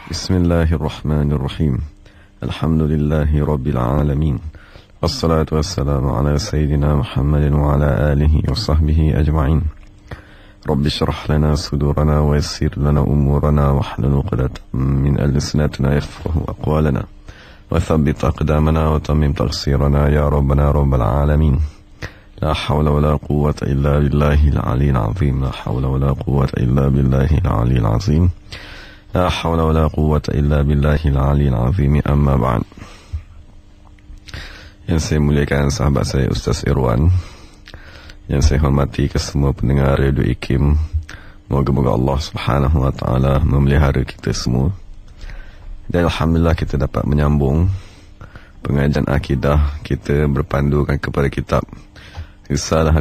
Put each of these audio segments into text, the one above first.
Bismillahirrahmanirrahim. Alhamdulillahi Rabbil Alamin. Wassalatu wassalamu ala Sayyidina Muhammadin wa ala alihi wa sahbihi ajma'in. Rabbi syrah lana sudurana wa yassir lana umurana wa hlul 'uqdatam min alsinatina yafqahu aqwalana wa thabbit aqdamana wa tammim taqsirana ya Rabbana Rabbal Alamin. La hawla wa la quwwata illa billahil aliyyil azim. La hawla wa la quwwata illa billahil aliyyil azim. La hawla wa la quwwata illa billahil aliyyil azim. Amma ba'd. Yang saya muliakan sahabat saya Ustaz Irwan, yang saya hormati kesemua pendengar Radio IKIM, moga-moga Allah Subhanahu wa taala memelihara kita semua. Dan alhamdulillah kita dapat menyambung pengajian akidah kita berpandukan kepada kitab Risalah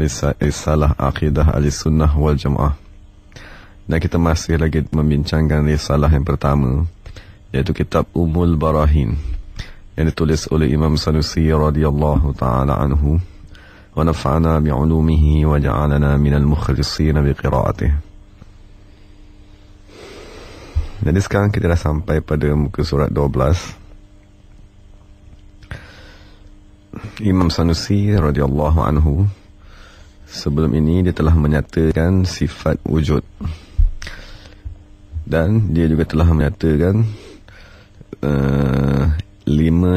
Akidah Ahlussunnah wal Jamaah. Dan kita masih lagi membincangkan risalah yang pertama, iaitu kitab Ummul Barahin, yang ditulis oleh Imam Sanusi radhiyallahu ta'ala anhu, wa nafa'ana bi'ulumihi wa ja'alana minal mukhlisina biqira'atih. Jadi sekarang kita dah sampai pada muka surat 12. Imam Sanusi radhiyallahu anhu sebelum ini dia telah menyatakan sifat wujud, dan dia juga telah menyatakan 5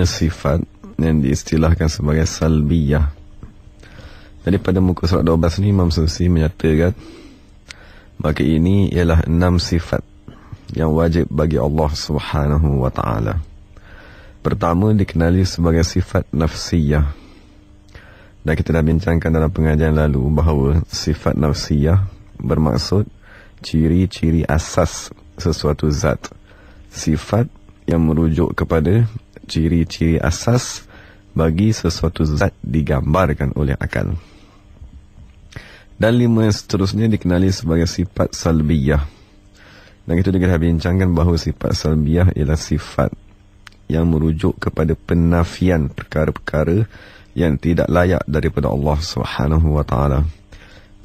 sifat yang diistilahkan sebagai salbiyah. Jadi pada muka surat 12 ni Imam Sanusi menyatakan maka ini ialah 6 sifat yang wajib bagi Allah Subhanahu wa ta'ala. Pertama, dikenali sebagai sifat nafsiyah. Dan kita dah bincangkan dalam pengajian lalu bahawa sifat nafsiyah bermaksud ciri-ciri asas sesuatu zat. Sifat yang merujuk kepada ciri-ciri asas bagi sesuatu zat digambarkan oleh akal. Dan 5 yang seterusnya dikenali sebagai sifat salbiyah. Dan kita juga dah bincangkan bahawa sifat salbiyah ialah sifat yang merujuk kepada penafian perkara-perkara yang tidak layak daripada Allah Subhanahu wa ta'ala.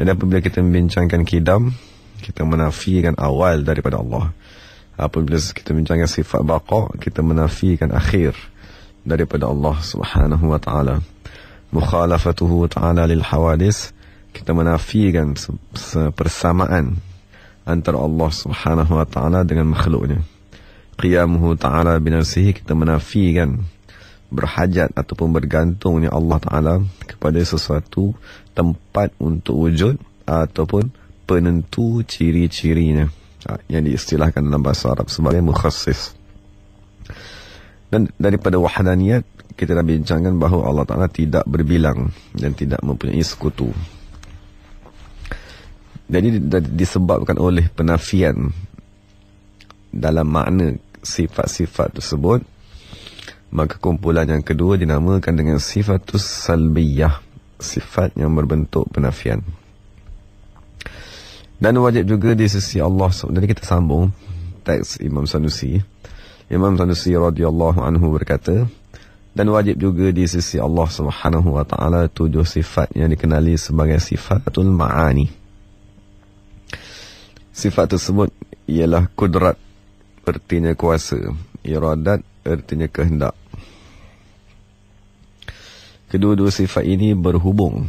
Dan apabila kita membincangkan kidam, kita menafikan awal daripada Allah. Apabila kita membincangkan sifat baqa, kita menafikan akhir daripada Allah Subhanahu wa ta'ala. Mukhalafatuhu ta'ala lil hawadis, kita menafikan persamaan antara Allah Subhanahu wa ta'ala dengan makhluknya. Qiyamuhu ta'ala binafsihi, kita menafikan berhajat ataupun bergantungnya Allah Ta'ala kepada sesuatu tempat untuk wujud ataupun penentu ciri-cirinya, yang diistilahkan dalam bahasa Arab sebagai mukhassis. Dan daripada wahdaniyat, kita dah bincangkan bahawa Allah Ta'ala tidak berbilang dan tidak mempunyai sekutu. Jadi disebabkan oleh penafian dalam makna sifat-sifat tersebut, maka kumpulan yang kedua dinamakan dengan sifatus salbiyah, sifat yang berbentuk penafian. Dan wajib juga di sisi Allah. Jadi kita sambung teks Imam Sanusi. Imam Sanusi radhiyallahu anhu berkata, dan wajib juga di sisi Allah Subhanahu wa ta'ala 7 sifat yang dikenali sebagai sifatul ma'ani. Sifat tersebut ialah kudrat, artinya kuasa, iradat, artinya kehendak. Kedua-dua sifat ini berhubung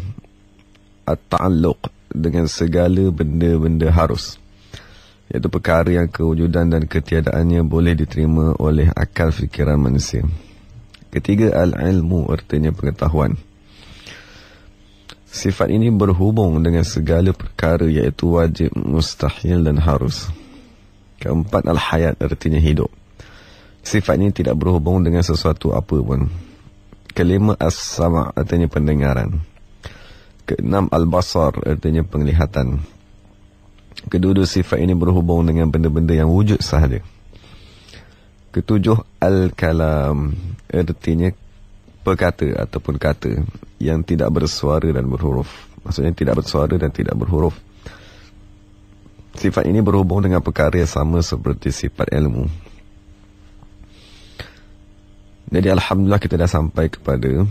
at-ta'alluq dengan segala benda-benda harus, iaitu perkara yang kewujudan dan ketiadaannya boleh diterima oleh akal fikiran manusia. Ketiga, al-ilmu, artinya pengetahuan. Sifat ini berhubung dengan segala perkara, iaitu wajib, mustahil dan harus. Keempat, al-hayat, artinya hidup. Sifat ini tidak berhubung dengan sesuatu apa pun. Kelima, as-sama', artinya pendengaran. Keenam, al-basar, artinya penglihatan. Kedua-dua sifat ini berhubung dengan benda-benda yang wujud sahaja. Ketujuh, al-kalam, artinya perkata ataupun kata yang tidak bersuara dan berhuruf. Maksudnya tidak bersuara dan tidak berhuruf. Sifat ini berhubung dengan perkara yang sama seperti sifat ilmu. Jadi alhamdulillah kita dah sampai kepada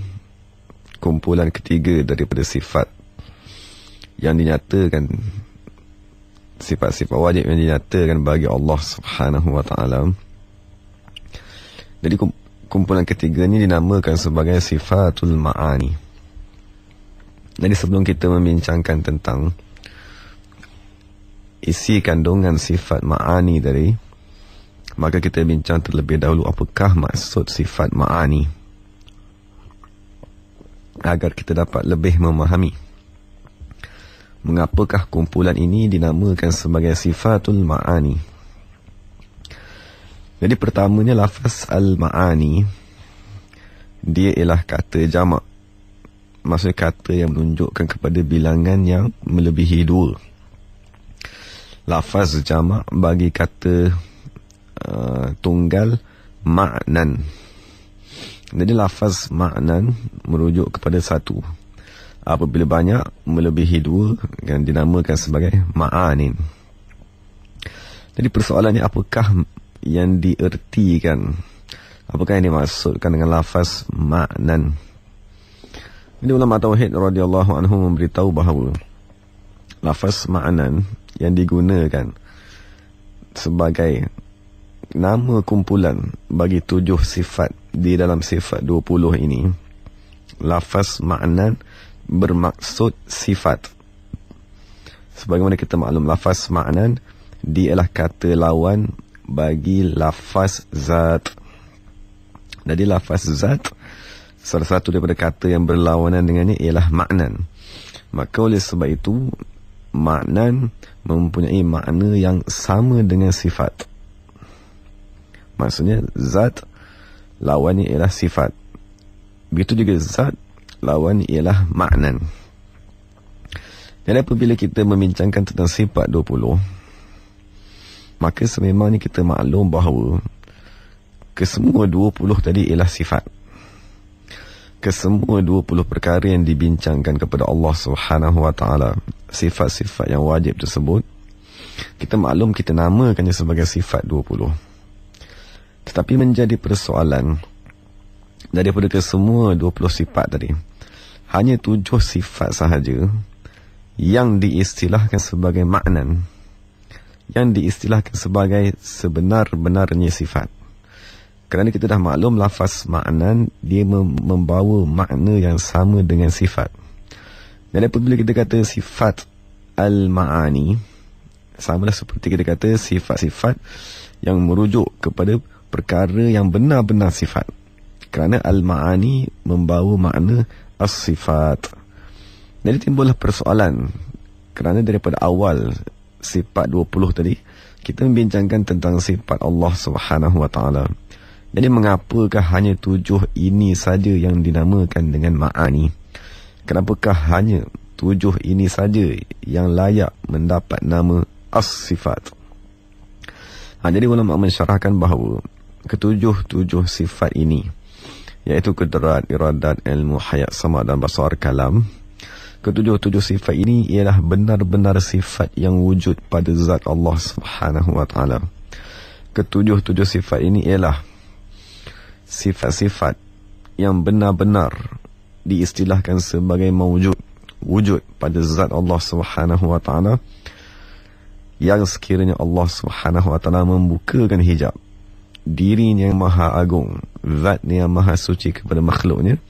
kumpulan ketiga daripada sifat yang dinyatakan, sifat-sifat wajib yang dinyatakan bagi Allah Subhanahu wa ta'ala, Jadi kumpulan ketiga ni dinamakan sebagai sifatul ma'ani. Jadi sebelum kita membincangkan tentang isi kandungan sifat ma'ani tadi, maka kita bincang terlebih dahulu apakah maksud sifat ma'ani, agar kita dapat lebih memahami mengapakah kumpulan ini dinamakan sebagai sifatul ma'ani. Jadi pertamanya, lafaz al-ma'ani, dia ialah kata jamak. Maksudnya kata yang menunjukkan kepada bilangan yang melebihi 2. Lafaz jamak bagi kata tunggal ma'nan. Jadi lafaz ma'nan merujuk kepada satu. Apabila banyak melebihi 2, kan dinamakan sebagai ma'anin. Jadi persoalannya, apakah yang diertikan, apakah yang dimaksudkan dengan lafaz ma'nan? Jadi ulama tauhid radhiyallahu anhu memberitahu bahawa lafaz ma'nan yang digunakan sebagai nama kumpulan bagi 7 sifat di dalam sifat 20 ini, lafaz ma'nan bermaksud sifat. Sebagaimana kita maklum, lafaz ma'nan dia ialah kata lawan bagi lafaz zat. Jadi lafaz zat, salah satu daripada kata yang berlawanan dengannya ialah ma'nan. Maka oleh sebab itu, ma'nan mempunyai makna yang sama dengan sifat. Maksudnya zat lawannya ialah sifat. Begitu juga zat lawan ialah ma'nan. Jadi apabila kita membincangkan tentang sifat 20, maka sememangnya kita maklum bahawa kesemua 20 tadi ialah sifat. Kesemua 20 perkara yang dibincangkan kepada Allah Subhanahu Wa Taala, sifat-sifat yang wajib tersebut, kita maklum kita namakannya sebagai sifat 20. Tetapi menjadi persoalan, daripada kesemua 20 sifat tadi, hanya 7 sifat sahaja yang diistilahkan sebagai ma'nan, yang diistilahkan sebagai sebenar-benarnya sifat. Kerana kita dah maklum lafaz ma'nan, dia membawa makna yang sama dengan sifat. Dan apabila kita kata sifat al-ma'ani, samalah seperti kita kata sifat-sifat yang merujuk kepada perkara yang benar-benar sifat. Kerana al-ma'ani membawa makna as-sifat. Jadi timbullah persoalan, kerana daripada awal sifat 20 tadi, kita membincangkan tentang sifat Allah Subhanahu Wa Taala. Jadi mengapakah hanya 7 ini saja yang dinamakan dengan ma'ani? Kenapakah hanya 7 ini saja yang layak mendapat nama as-sifat? Jadi ulama mensyarahkan bahawa ketujuh sifat ini, iaitu kudrat, iradat, ilmu, hayat, sama dan basar, kalam, ketujuh sifat ini ialah benar-benar sifat yang wujud pada zat Allah Subhanahu Wa Taala. Ketujuh sifat ini ialah sifat-sifat yang benar-benar diistilahkan sebagai wujud pada zat Allah Subhanahu Wa Taala, yang sekiranya Allah Subhanahu Wa Taala membukakan hijab dirinya yang maha agung, zatnya yang maha suci kepada makhluknya,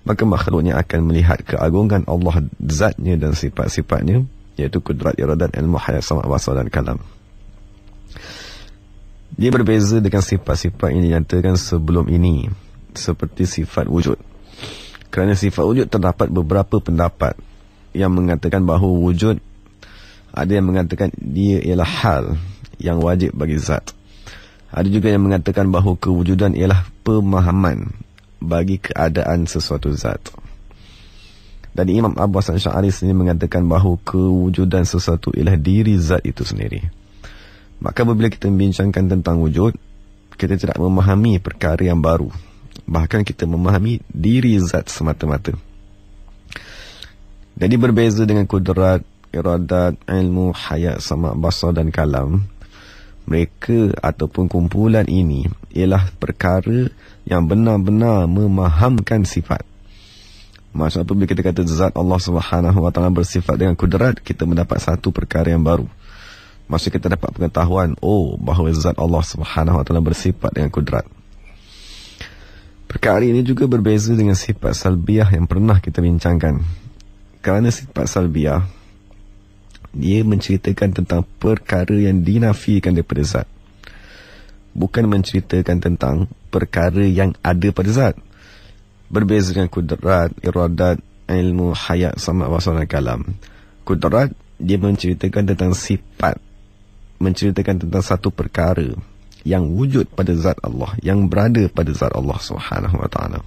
maka makhluknya akan melihat keagungan Allah, zatnya dan sifat-sifatnya, iaitu kudrat, iradat, ilmu, hayat, sama, basar dan kalam. Dia berbeza dengan sifat-sifat yang dinyatakan sebelum ini, seperti sifat wujud. Kerana sifat wujud terdapat beberapa pendapat yang mengatakan bahawa wujud, ada yang mengatakan dia ialah hal yang wajib bagi zat. Ada juga yang mengatakan bahawa kewujudan ialah pemahaman bagi keadaan sesuatu zat. Dan Imam Abu Hasan Asy'ari sendiri mengatakan bahawa kewujudan sesuatu ialah diri zat itu sendiri. Maka apabila kita membincangkan tentang wujud, kita tidak memahami perkara yang baru. Bahkan kita memahami diri zat semata-mata. Jadi berbeza dengan kudrat, iradat, ilmu, hayat, sama, basar dan kalam, mereka ataupun kumpulan ini ialah perkara yang benar-benar memahamkan sifat. Maksudnya apabila kita kata zat Allah Subhanahu Wa Taala bersifat dengan kudrat, kita mendapat satu perkara yang baru. Maksudnya kita dapat pengetahuan, bahawa zat Allah Subhanahu Wa Taala bersifat dengan kudrat. Perkara ini juga berbeza dengan sifat salbiyah yang pernah kita bincangkan. Kerana sifat salbiyah, dia menceritakan tentang perkara yang dinafikan daripada zat, bukan menceritakan tentang perkara yang ada pada zat. Berbeza dengan kudrat, iradat, ilmu, hayat, sama' basar dan kalam. Kudrat, dia menceritakan tentang sifat, menceritakan tentang satu perkara yang wujud pada zat Allah, yang berada pada zat Allah Subhanahu wa ta'ala.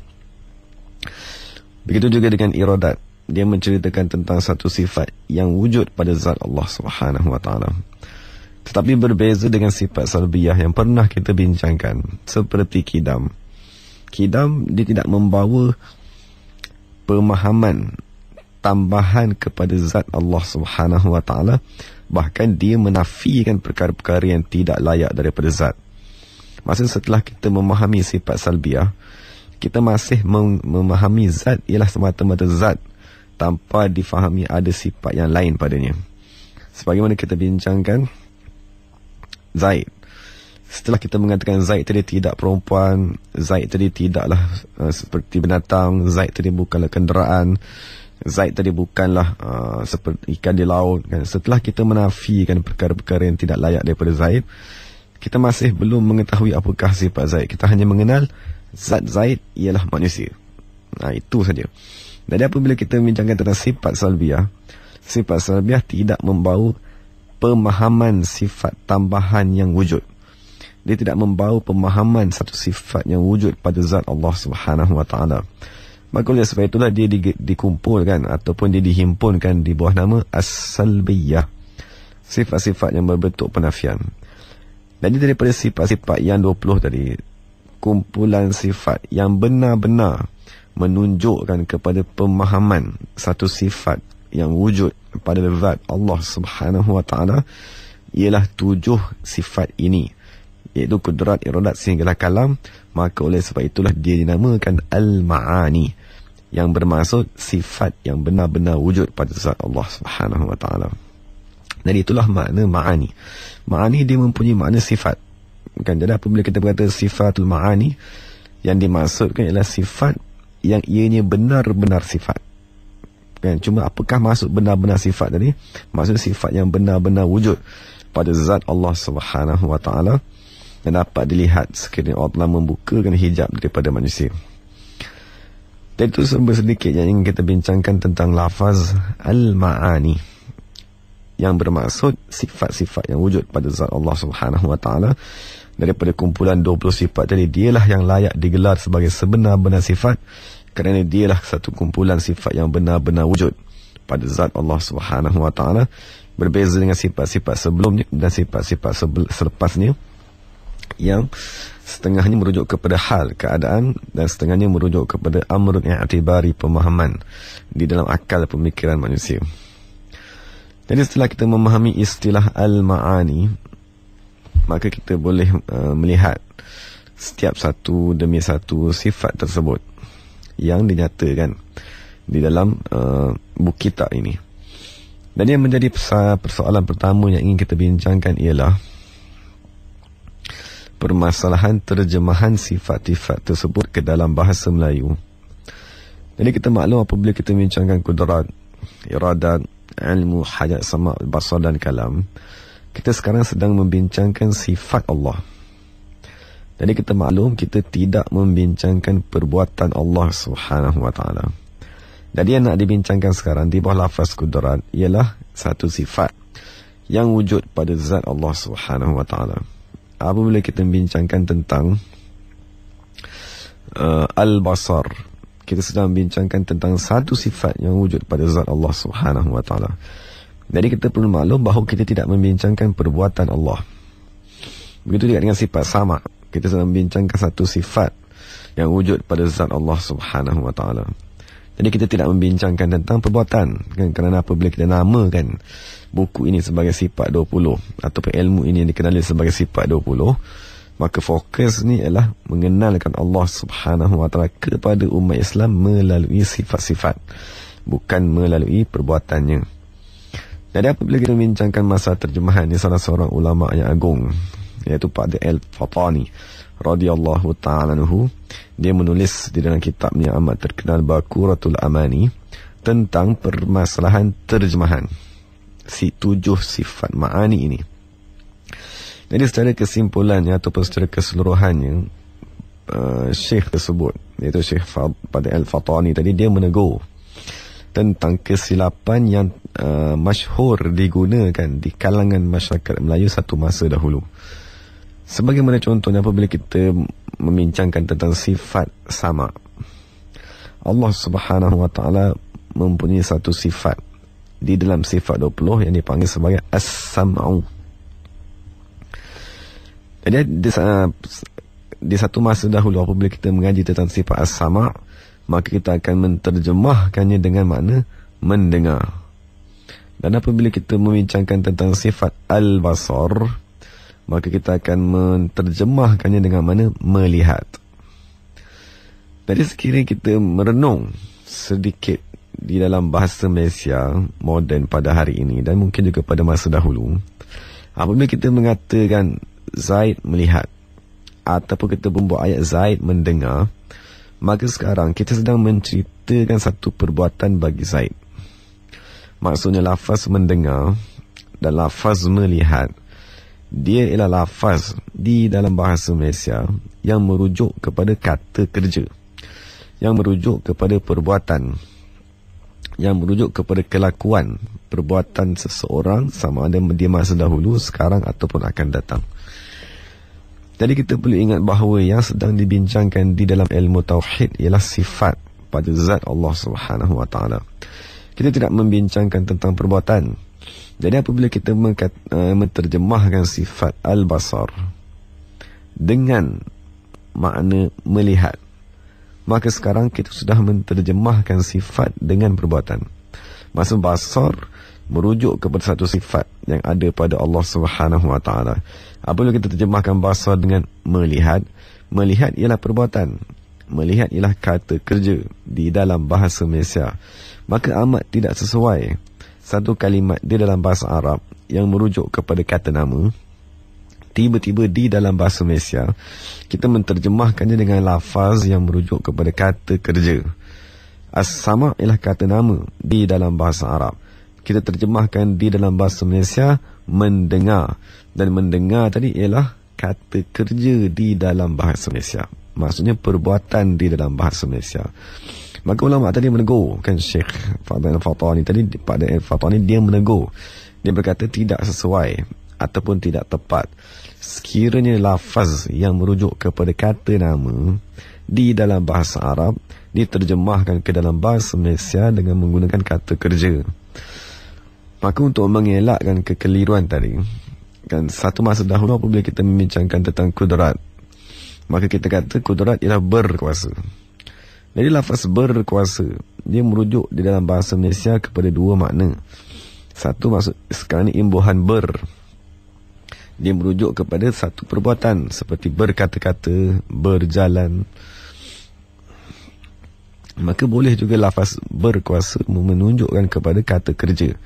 Begitu juga dengan iradat, dia menceritakan tentang satu sifat yang wujud pada zat Allah Subhanahu wa ta'ala. Tetapi berbeza dengan sifat salbiyah yang pernah kita bincangkan, seperti kidam. Kidam, dia tidak membawa pemahaman tambahan kepada zat Allah Subhanahu wa ta'ala, bahkan dia menafikan perkara-perkara yang tidak layak daripada zat. Maksudnya setelah kita memahami sifat salbiyah, kita masih memahami zat ialah semata-mata zat, tanpa difahami ada sifat yang lain padanya. Sebagaimana kita bincangkan Zaid, setelah kita mengatakan Zaid tadi tidak perempuan, Zaid tadi tidaklah seperti binatang, Zaid tadi bukanlah kenderaan, Zaid tadi bukanlah seperti ikan di laut, kan? Setelah kita menafikan perkara-perkara yang tidak layak daripada Zaid, kita masih belum mengetahui apakah sifat Zaid. Kita hanya mengenal zat Zaid ialah manusia. Itu saja. Jadi apabila kita membincangkan tentang sifat salbiyah tidak membawa pemahaman sifat tambahan yang wujud. Dia tidak membawa pemahaman satu sifat yang wujud pada zat Allah Subhanahu wa ta'ala. Maka oleh sebab itulah dia dikumpulkan ataupun dia dihimpunkan di bawah nama as-salbiyah, sifat-sifat yang berbentuk penafian. Jadi daripada sifat-sifat yang 20 tadi, kumpulan sifat yang benar-benar menunjukkan kepada pemahaman satu sifat yang wujud pada zat Allah Subhanahu wa ta'ala ialah 7 sifat ini, iaitu kudrat, iradat sehinggalah kalam. Maka oleh sebab itulah dia dinamakan al-ma'ani, yang bermaksud sifat yang benar-benar wujud pada zat Allah Subhanahu wa ta'ala. Jadi itulah makna ma'ani. Ma'ani dia mempunyai makna sifat, kan? Jadi apabila kita berkata sifatul ma'ani, yang dimaksudkan ialah sifat yang ianya benar-benar sifat, kan? Cuma apakah maksud benar-benar sifat tadi? Maksud sifat yang benar-benar wujud pada zat Allah Subhanahu wa ta'ala, dan dapat dilihat sekiranya Allah membukakan hijab daripada manusia. Dan itu sedikit yang ingin kita bincangkan tentang lafaz al-ma'ani, yang bermaksud sifat-sifat yang wujud pada zat Allah Subhanahu wa ta'ala. Daripada kumpulan 20 sifat tadi, dialah yang layak digelar sebagai sebenar-benar sifat, kerana dialah satu kumpulan sifat yang benar-benar wujud pada zat Allah Subhanahu wa ta'ala. Berbeza dengan sifat-sifat sebelumnya dan sifat-sifat selepasnya, yang setengahnya merujuk kepada hal, keadaan, dan setengahnya merujuk kepada amrun i'tibari, pemahaman di dalam akal pemikiran manusia. Jadi setelah kita memahami istilah al-ma'ani, maka kita boleh melihat setiap satu demi satu sifat tersebut yang dinyatakan di dalam buku kitab ini. Dan yang menjadi persoalan pertama yang ingin kita bincangkan ialah permasalahan terjemahan sifat-sifat tersebut ke dalam bahasa Melayu. Jadi kita maklum apabila kita bincangkan kudrat, iradat, ilmu, hayat, sama', basar dan kalam, kita sekarang sedang membincangkan sifat Allah. Jadi kita maklum kita tidak membincangkan perbuatan Allah Subhanahu wa ta'ala. Jadi yang nak dibincangkan sekarang di bawah lafaz kudrat ialah satu sifat yang wujud pada zat Allah Subhanahu wa ta'ala. Apabila kita membincangkan tentang al-basar, kita sedang membincangkan tentang satu sifat yang wujud pada zat Allah Subhanahu wa ta'ala. Jadi kita perlu maklum bahawa kita tidak membincangkan perbuatan Allah. Begitu juga dengan sifat sama, kita sedang membincangkan satu sifat yang wujud pada zat Allah Subhanahu wa ta'ala. Jadi kita tidak membincangkan tentang perbuatan, kan? Kerana apabila kita namakan buku ini sebagai sifat 20, ataupun ilmu ini dikenali sebagai sifat 20, maka fokus ni ialah mengenalkan Allah Subhanahu wa ta'ala kepada umat Islam melalui sifat-sifat, bukan melalui perbuatannya. Jadi apabila kita membincangkan masalah terjemahan, ini salah seorang ulama yang agung, iaitu Pak Al-Fatani radhiyallahu ta'ala anhu. Dia menulis di dalam kitabnya amat terkenal Baquratul Amani tentang permasalahan terjemahan 7 sifat ma'ani ini. Jadi secara kesimpulannya ataupun secara keseluruhannya, Syekh tersebut, iaitu Syekh Pak Al-Fatani tadi, dia menegur tentang kesilapan yang masyhur digunakan di kalangan masyarakat Melayu satu masa dahulu. Sebagaimana contohnya apabila kita membincangkan tentang sifat sama. Allah Subhanahu wa taala mempunyai satu sifat di dalam sifat 20 yang dipanggil sebagai As-Sam'u. Jadi di satu masa dahulu apabila kita mengaji tentang sifat As-Sama', maka kita akan menterjemahkannya dengan makna mendengar. Dan apabila kita membincangkan tentang sifat Al-Basar, maka kita akan menterjemahkannya dengan makna melihat. Jadi sekiranya kita merenung sedikit di dalam bahasa Malaysia moden pada hari ini dan mungkin juga pada masa dahulu, apabila kita mengatakan Zaid melihat ataupun kita membuat ayat Zaid mendengar, maka sekarang kita sedang menceritakan satu perbuatan bagi Zaid. Maksudnya lafaz mendengar dan lafaz melihat, dia ialah lafaz di dalam bahasa Malaysia yang merujuk kepada kata kerja, yang merujuk kepada perbuatan, yang merujuk kepada kelakuan perbuatan seseorang, sama ada dia masa dahulu, sekarang ataupun akan datang. Jadi kita perlu ingat bahawa yang sedang dibincangkan di dalam ilmu tauhid ialah sifat pada zat Allah Subhanahu wa taala. Kita tidak membincangkan tentang perbuatan. Jadi apabila kita menterjemahkan sifat al-basar dengan makna melihat, maka sekarang kita sudah menterjemahkan sifat dengan perbuatan. Maksud basar merujuk kepada satu sifat yang ada pada Allah Subhanahu wa taala. Apabila kita terjemahkan basar dengan melihat, melihat ialah perbuatan, melihat ialah kata kerja di dalam bahasa Malaysia. Maka amat tidak sesuai satu kalimat di dalam bahasa Arab yang merujuk kepada kata nama, tiba-tiba di dalam bahasa Malaysia kita menterjemahkannya dengan lafaz yang merujuk kepada kata kerja. As-sama' ialah kata nama di dalam bahasa Arab, kita terjemahkan di dalam bahasa Malaysia mendengar, dan mendengar tadi ialah kata kerja di dalam bahasa Malaysia, maksudnya perbuatan di dalam bahasa Malaysia. Maka ulama tadi menegur, kan Syekh Pak Al-Fatani tadi, Pak Al-Fatani dia menegur, dia berkata tidak sesuai ataupun tidak tepat sekiranya lafaz yang merujuk kepada kata nama di dalam bahasa Arab diterjemahkan ke dalam bahasa Malaysia dengan menggunakan kata kerja. Maka untuk mengelakkan kekeliruan tadi, kan satu masa dahulu apabila kita membincangkan tentang kudrat, maka kita kata kudrat ialah berkuasa. Jadi lafaz berkuasa dia merujuk di dalam bahasa Malaysia kepada dua makna. Satu, maksud sekarang ni imbuhan ber, dia merujuk kepada satu perbuatan seperti berkata-kata, berjalan. Maka boleh juga lafaz berkuasa menunjukkan kepada kata kerja.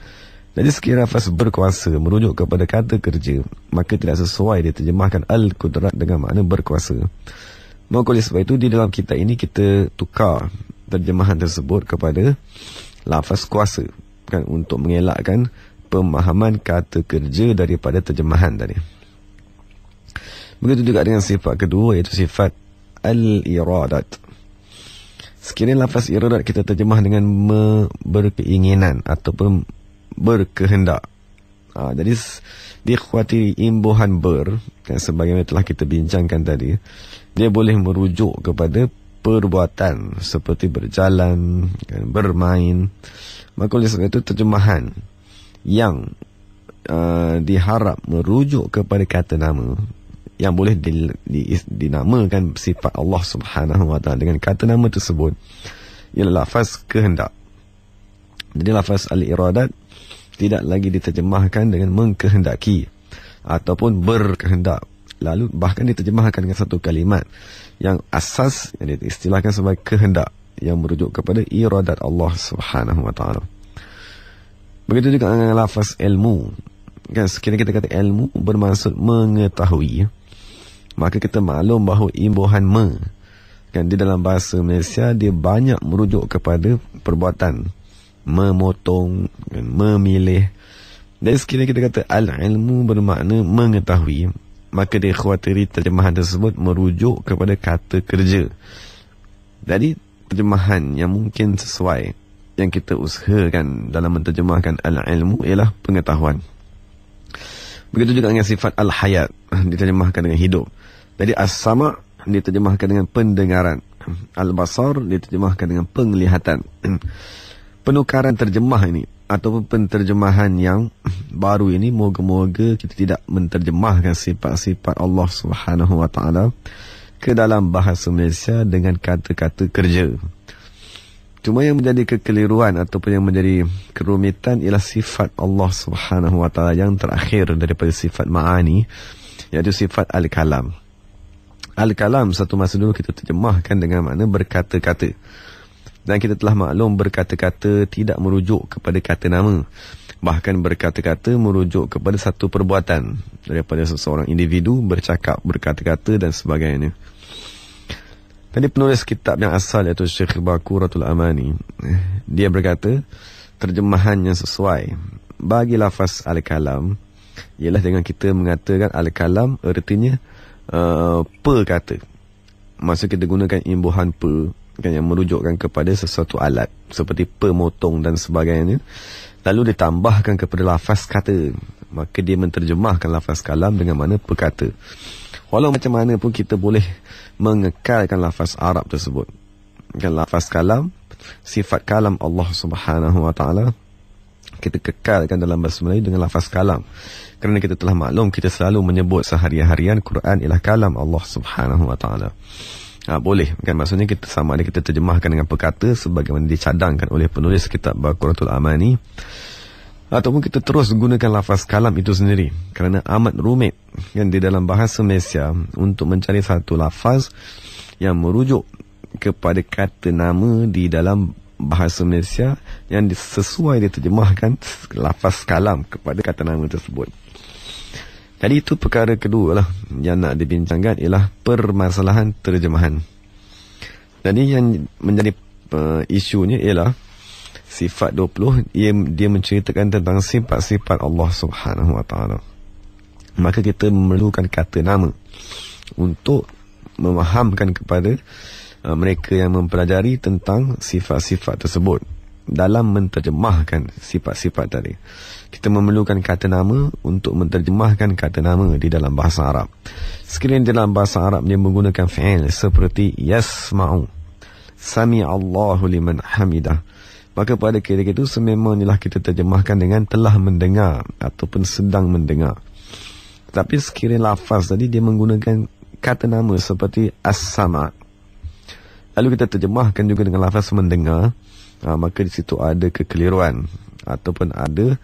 Jadi sekiranya lafaz berkuasa merujuk kepada kata kerja, maka tidak sesuai diterjemahkan al-qudrat dengan makna berkuasa. Maka oleh sebab itu di dalam kitab ini kita tukar terjemahan tersebut kepada lafaz kuasa, kan, untuk mengelakkan pemahaman kata kerja daripada terjemahan tadi. Begitu juga dengan sifat kedua, iaitu sifat al-iradat. Sekiranya lafaz iradat kita terjemah dengan berkeinginan ataupun berkehendak, jadi dikhawatiri imbuhan ber, kan, sebagaimana telah kita bincangkan tadi, dia boleh merujuk kepada perbuatan seperti berjalan, kan, bermain. Maka oleh sebab itu terjemahan yang diharap merujuk kepada kata nama, yang boleh dinamakan sifat Allah Subhanahu wa taala dengan kata nama tersebut, ialah lafaz kehendak. Jadi lafaz al-iradat tidak lagi diterjemahkan dengan mengkehendaki ataupun berkehendak, lalu bahkan diterjemahkan dengan satu kalimat yang asas yang diistilahkan sebagai kehendak, yang merujuk kepada iradat Allah Subhanahu wa taala. Begitu juga dengan lafaz ilmu. Kan sekiranya kita kata ilmu bermaksud mengetahui, maka kita maklum bahawa imbuhan kan di dalam bahasa Malaysia dia banyak merujuk kepada perbuatan memotong, kan, memilih. Dan sekiranya kita kata al-ilmu bermakna mengetahui, maka dia khawatiri terjemahan tersebut merujuk kepada kata kerja. Jadi terjemahan yang mungkin sesuai yang kita usahakan dalam menterjemahkan al-ilmu ialah pengetahuan. Begitu juga dengan sifat al-hayat, diterjemahkan dengan hidup. Jadi as-sama' diterjemahkan dengan pendengaran, al-basar diterjemahkan dengan penglihatan. Penukaran terjemah ini ataupun penterjemahan yang baru ini, moga-moga kita tidak menterjemahkan sifat-sifat Allah Subhanahu Wa Taala ke dalam bahasa Malaysia dengan kata-kata kerja. Cuma yang menjadi kekeliruan ataupun yang menjadi kerumitan ialah sifat Allah Subhanahu Wa Taala yang terakhir daripada sifat ma'ani, iaitu sifat al-kalam. Al-kalam satu masa dulu kita terjemahkan dengan makna berkata-kata. Dan kita telah maklum berkata-kata tidak merujuk kepada kata nama. Bahkan berkata-kata merujuk kepada satu perbuatan daripada seseorang individu bercakap, berkata-kata dan sebagainya. Tadi penulis kitab yang asal iaitu Syekh Baquratul Amani, dia berkata terjemahan yang sesuai bagi lafaz al-kalam ialah dengan kita mengatakan al-kalam artinya perkata. Maksud kita gunakan imbuhan per, kan, yang merujukkan kepada sesuatu alat seperti pemotong dan sebagainya, lalu ditambahkan kepada lafaz kata, maka dia menterjemahkan lafaz kalam dengan makna perkata. Walau macam mana pun kita boleh mengekalkan lafaz Arab tersebut, kan, lafaz kalam, sifat kalam Allah Subhanahu Wa Taala kita kekalkan dalam bahasa Melayu dengan lafaz kalam, kerana kita telah maklum kita selalu menyebut sehari-harian Quran ialah kalam Allah Subhanahu Wa Taala. Boleh, kan, maksudnya kita sama ada kita terjemahkan dengan perkata sebagaimana dicadangkan oleh penulis kitab Baquratul Amani, ataupun kita terus gunakan lafaz kalam itu sendiri, kerana amat rumit, kan, di dalam bahasa Malaysia untuk mencari satu lafaz yang merujuk kepada kata nama di dalam bahasa Malaysia yang sesuai diterjemahkan lafaz kalam kepada kata nama tersebut. Jadi itu perkara kedua lah yang nak dibincangkan ialah permasalahan terjemahan. Jadi yang menjadi isunya ialah sifat 20, dia menceritakan tentang sifat-sifat Allah Subhanahu Wa Taala. Maka kita memerlukan kata nama untuk memahamkan kepada mereka yang mempelajari tentang sifat-sifat tersebut dalam menterjemahkan sifat-sifat tadi. Kita memerlukan kata nama untuk menterjemahkan kata nama di dalam bahasa Arab. Sekiranya dalam bahasa Arab dia menggunakan fi'il seperti yasma'u, sami'allahu liman hamidah, maka pada ketika itu sememangnya kita terjemahkan dengan telah mendengar ataupun sedang mendengar. Tapi sekiranya lafaz tadi dia menggunakan kata nama seperti as-sama', lalu kita terjemahkan juga dengan lafaz mendengar, maka di situ ada kekeliruan ataupun ada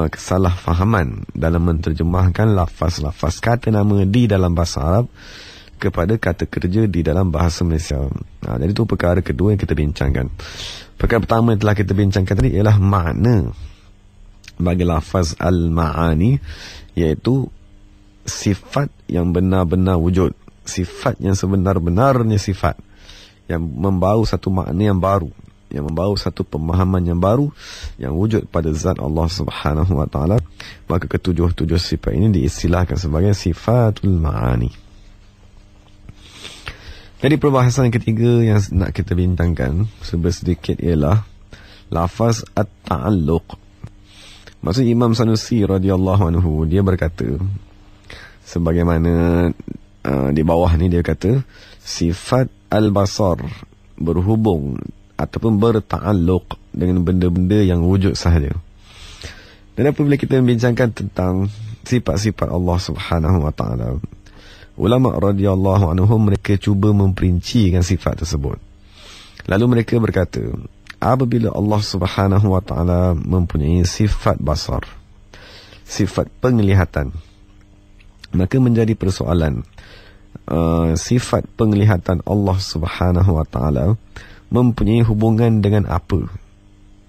kesalahfahaman dalam menterjemahkan lafaz-lafaz kata nama di dalam bahasa Arab kepada kata kerja di dalam bahasa Malaysia. Jadi itu perkara kedua yang kita bincangkan. Perkara pertama yang telah kita bincangkan tadi ialah makna bagi lafaz al-ma'ani, iaitu sifat yang benar-benar wujud, sifat yang sebenar-benarnya sifat, yang membawa satu makna yang baru, yang membawa satu pemahaman yang baru yang wujud pada zat Allah Subhanahu Wa Taala. Maka ketujuh-tujuh sifat ini diistilahkan sebagai sifatul ma'ani. Jadi perbahasan ketiga yang nak kita bincangkan sedikit ialah lafaz at-ta'alluq. Maksud Imam Sanusi radhiyallahu anhu, dia berkata sebagaimana di bawah ni dia kata sifat al-basar berhubung ataupun berta'alluq dengan benda-benda yang wujud sahaja. Dan apabila kita membincangkan tentang sifat-sifat Allah Subhanahu Wa Taala, ulama radhiyallahu anhum mereka cuba memperincikan sifat tersebut. Lalu mereka berkata, apabila Allah Subhanahu Wa Taala mempunyai sifat basar, sifat penglihatan, maka menjadi persoalan sifat penglihatan Allah Subhanahu Wa Taala mempunyai hubungan dengan apa?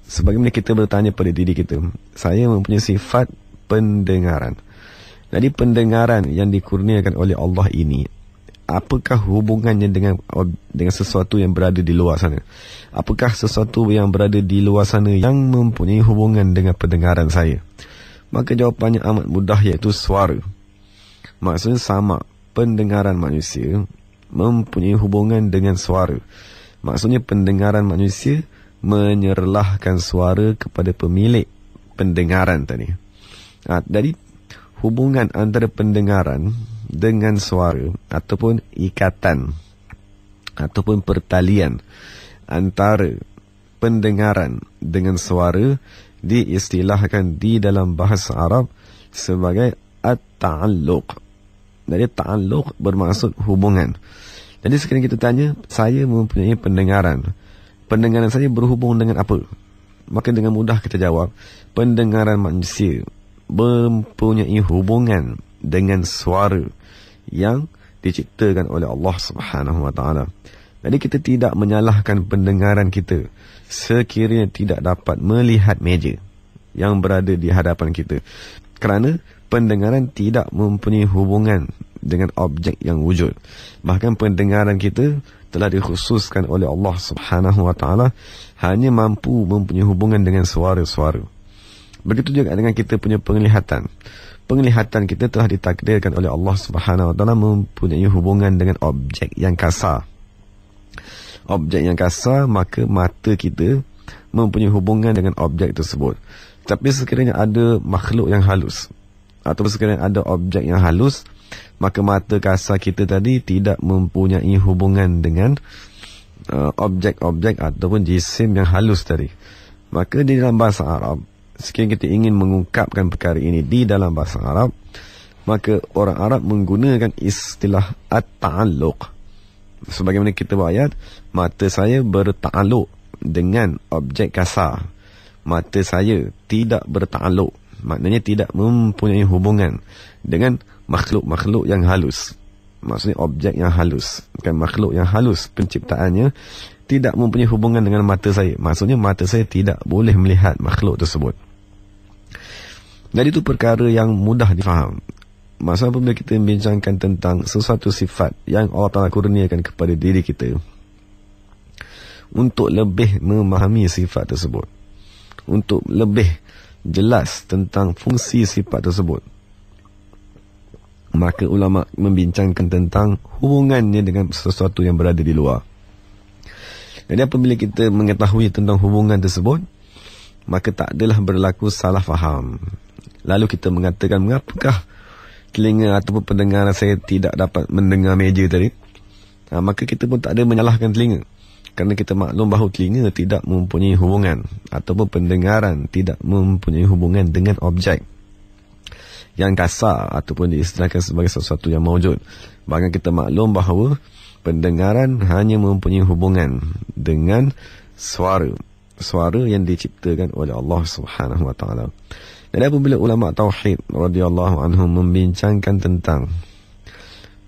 Sebagaimana kita bertanya pada diri kita, saya mempunyai sifat pendengaran. Jadi pendengaran yang dikurniakan oleh Allah ini, apakah hubungannya dengan sesuatu yang berada di luar sana? Apakah sesuatu yang berada di luar sana yang mempunyai hubungan dengan pendengaran saya? Maka jawapannya amat mudah, iaitu suara. Maksudnya sama, pendengaran manusia mempunyai hubungan dengan suara. Maksudnya pendengaran manusia menyerlahkan suara kepada pemilik pendengaran tadi. Jadi hubungan antara pendengaran dengan suara ataupun ikatan ataupun pertalian antara pendengaran dengan suara diistilahkan di dalam bahasa Arab sebagai at-ta'alluq. Jadi ta'alluq bermaksud hubungan. Jadi sekarang kita tanya, saya mempunyai pendengaran. Pendengaran saya berhubung dengan apa? Maka dengan mudah kita jawab, pendengaran manusia mempunyai hubungan dengan suara yang diciptakan oleh Allah Subhanahu wa taala. Jadi kita tidak menyalahkan pendengaran kita sekiranya tidak dapat melihat meja yang berada di hadapan kita, kerana pendengaran tidak mempunyai hubungan dengan objek yang wujud. Bahkan pendengaran kita telah dikhususkan oleh Allah Subhanahu wa taala hanya mampu mempunyai hubungan dengan suara-suara. Begitu juga dengan kita punya penglihatan. Penglihatan kita telah ditakdirkan oleh Allah Subhanahu wa taala mempunyai hubungan dengan objek yang kasar. Objek yang kasar, maka mata kita mempunyai hubungan dengan objek tersebut. Tapi sekiranya ada makhluk yang halus, atau sekiranya ada objek yang halus, maka mata kasar kita tadi tidak mempunyai hubungan dengan objek-objek ataupun jisim yang halus tadi. Maka di dalam bahasa Arab, sekiranya kita ingin mengungkapkan perkara ini di dalam bahasa Arab, maka orang Arab menggunakan istilah at-ta'alluq. Sebagaimana kita berayat, mata saya berta'alluq dengan objek kasar. Mata saya tidak berta'alluq, maknanya tidak mempunyai hubungan dengan makhluk-makhluk yang halus. Maksudnya objek yang halus, bukan makhluk yang halus penciptaannya, tidak mempunyai hubungan dengan mata saya. Maksudnya mata saya tidak boleh melihat makhluk tersebut. Jadi itu perkara yang mudah difaham. Maksudnya apabila kita membincangkan tentang sesuatu sifat yang Allah Ta'ala kurniakan kepada diri kita, untuk lebih memahami sifat tersebut, untuk lebih jelas tentang fungsi sifat tersebut, maka ulama membincangkan tentang hubungannya dengan sesuatu yang berada di luar. Jadi apabila kita mengetahui tentang hubungan tersebut, maka tak adalah berlaku salah faham. Lalu kita mengatakan, mengapakah telinga ataupun pendengaran saya tidak dapat mendengar meja tadi? Maka kita pun tak ada menyalahkan telinga, kerana kita maklum bahawa telinga tidak mempunyai hubungan, ataupun pendengaran tidak mempunyai hubungan dengan objek yang kasar ataupun diistilahkan sebagai sesuatu yang mawjud. Bahkan kita maklum bahawa pendengaran hanya mempunyai hubungan dengan suara yang diciptakan oleh Allah Subhanahu wa taala. Dan apabila ulama tauhid radhiyallahu anhum membincangkan tentang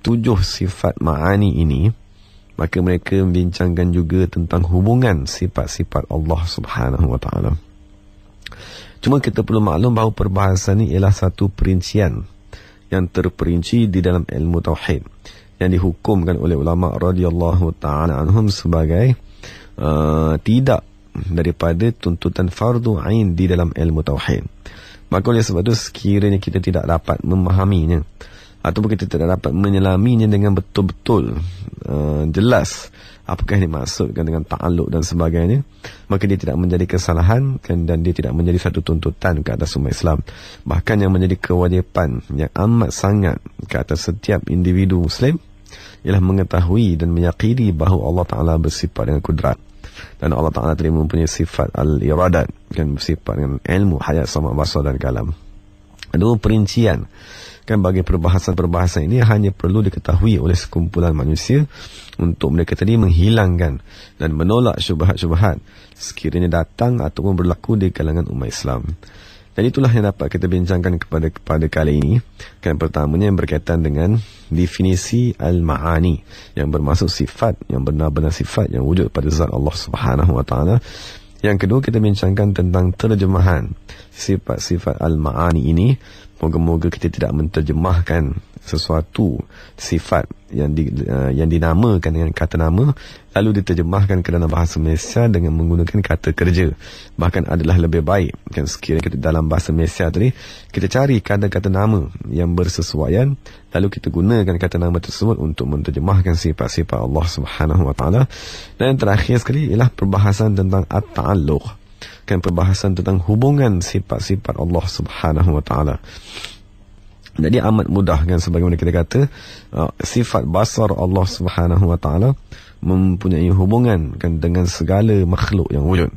7 sifat ma'ani ini, maka mereka membincangkan juga tentang hubungan sifat-sifat Allah Subhanahu wa taala. Cuma kita perlu maklum bahawa perbahasan ini ialah satu perincian yang terperinci di dalam ilmu tauhid, yang dihukumkan oleh ulama radhiyallahu taala anhum sebagai tidak daripada tuntutan fardu ain di dalam ilmu tauhid. Maka oleh sebab itu, sekiranya kita tidak dapat memahaminya ataupun kita tidak dapat menyelaminya dengan betul-betul jelas apakah yang dimaksudkan dengan ta'alluq dan sebagainya, maka dia tidak menjadi kesalahan dan dia tidak menjadi satu tuntutan ke atas umat Islam. Bahkan yang menjadi kewajipan yang amat sangat ke atas setiap individu Muslim ialah mengetahui dan meyakini bahawa Allah Ta'ala bersifat dengan kudrat, dan Allah Ta'ala telah mempunyai sifat al-iradat, kan, bersifat dengan ilmu, hayat, sama, basar dan kalam. Ada perincian, kan, bagi perbahasan-perbahasan ini hanya perlu diketahui oleh sekumpulan manusia untuk mereka tadi menghilangkan dan menolak syubhat-syubhat sekiranya datang ataupun berlaku di kalangan umat Islam. Dan itulah yang dapat kita bincangkan kepada kali ini. Kan, pertamanya yang berkaitan dengan definisi al-ma'ani, yang bermaksud sifat, yang benar-benar sifat yang wujud pada zat Allah Subhanahu wa taala. Yang kedua, kita bincangkan tentang terjemahan sifat-sifat al-ma'ani ini. Moga-moga kita tidak menterjemahkan sesuatu sifat yang dinamakan dengan kata nama lalu diterjemahkan ke dalam bahasa Malaysia dengan menggunakan kata kerja. Bahkan adalah lebih baik kan, sekiranya kita dalam bahasa Malaysia tadi kita cari kata-kata nama yang bersesuaian lalu kita gunakan kata nama tersebut untuk menterjemahkan sifat-sifat Allah Subhanahu Wa Taala. Dan yang terakhir sekali ialah perbahasan tentang at-ta'alluq, kan, perbahasan tentang hubungan sifat-sifat Allah Subhanahu Wa Taala. Jadi amat mudah kan, sebagaimana kita kata sifat basar Allah Subhanahu Wa Taala mempunyai hubungan kan dengan segala makhluk yang wujud.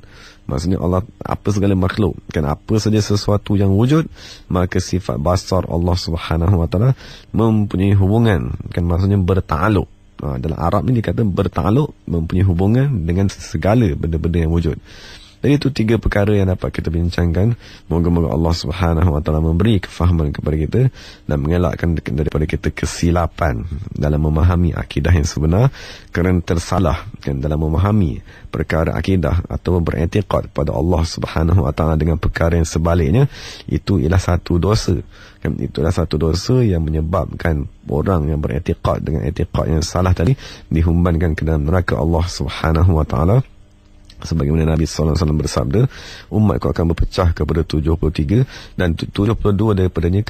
Maksudnya Allah, apa segala makhluk kan, apa saja sesuatu yang wujud, maka sifat basar Allah Subhanahu Wa Taala mempunyai hubungan kan, maksudnya bertakluk. Dalam Arab ni dikata bertakluk, mempunyai hubungan dengan segala benda-benda yang wujud. Jadi itu 3 perkara yang dapat kita bincangkan. Moga-moga Allah Subhanahu Wa Taala memberi kefahaman kepada kita dan mengelakkan daripada kita kesilapan dalam memahami akidah yang sebenar, kerana tersalah kan dalam memahami perkara akidah atau beriktikad pada Allah Subhanahu Wa Taala dengan perkara yang sebaliknya. Itu ialah satu dosa kan, itulah satu dosa yang menyebabkan orang yang beriktikad dengan iktikad yang salah tadi dihumbankan ke dalam neraka Allah Subhanahu Wa Taala. Sebagaimana Nabi SAW bersabda, umatku akan berpecah kepada 73 dan 72 daripadanya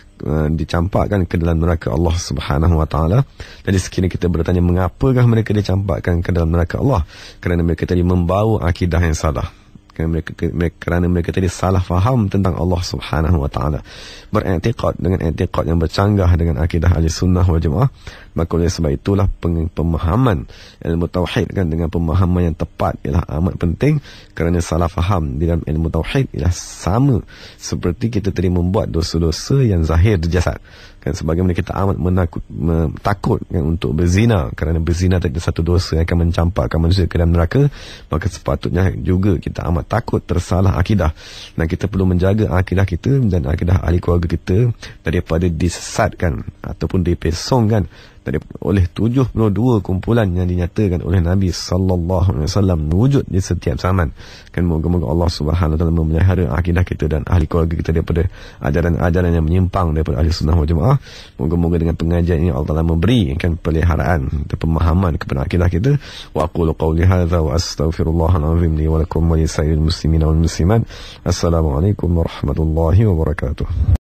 dicampakkan ke dalam neraka Allah Subhanahu Wa Taala. Jadi sekiranya kita bertanya mengapakah mereka dicampakkan ke dalam neraka Allah, kerana mereka tadi membawa akidah yang salah. Kerana mereka tadi salah faham tentang Allah Subhanahu Wa Taala, beriktikad dengan iktikad yang bercanggah dengan akidah ahli sunnah wal jamaah. Maka oleh sebab itulah pemahaman ilmu tauhid kan dengan pemahaman yang tepat ialah amat penting, kerana salah faham di dalam ilmu tauhid ialah sama seperti kita tadi membuat dosa-dosa yang zahir di jasad kan, sebagaimana kita amat takut kan untuk berzina, kerana berzina tadi satu dosa yang akan mencampakkan manusia ke dalam neraka. Maka sepatutnya juga kita amat takut tersalah akidah, dan kita perlu menjaga akidah kita dan akidah ahli keluarga kita daripada disesatkan ataupun dipesongkan oleh 72 kumpulan yang dinyatakan oleh Nabi sallallahu alaihi wasallam wujud di setiap zaman. Kan moga-moga Allah Subhanahu wa taala memelihara akidah kita dan ahli keluarga kita daripada ajaran-ajaran yang menyimpang daripada ahli sunnah wal jamaah. Moga-moga dengan pengajian ini Allah Taala memberikan peliharaan dan pemahaman kepada akidah kita. Wa aqulu qawli hadza wa astaghfirullahal azim li wa lakum wa lisa'iril muslimina wal muslimat. Assalamualaikum warahmatullahi wabarakatuh.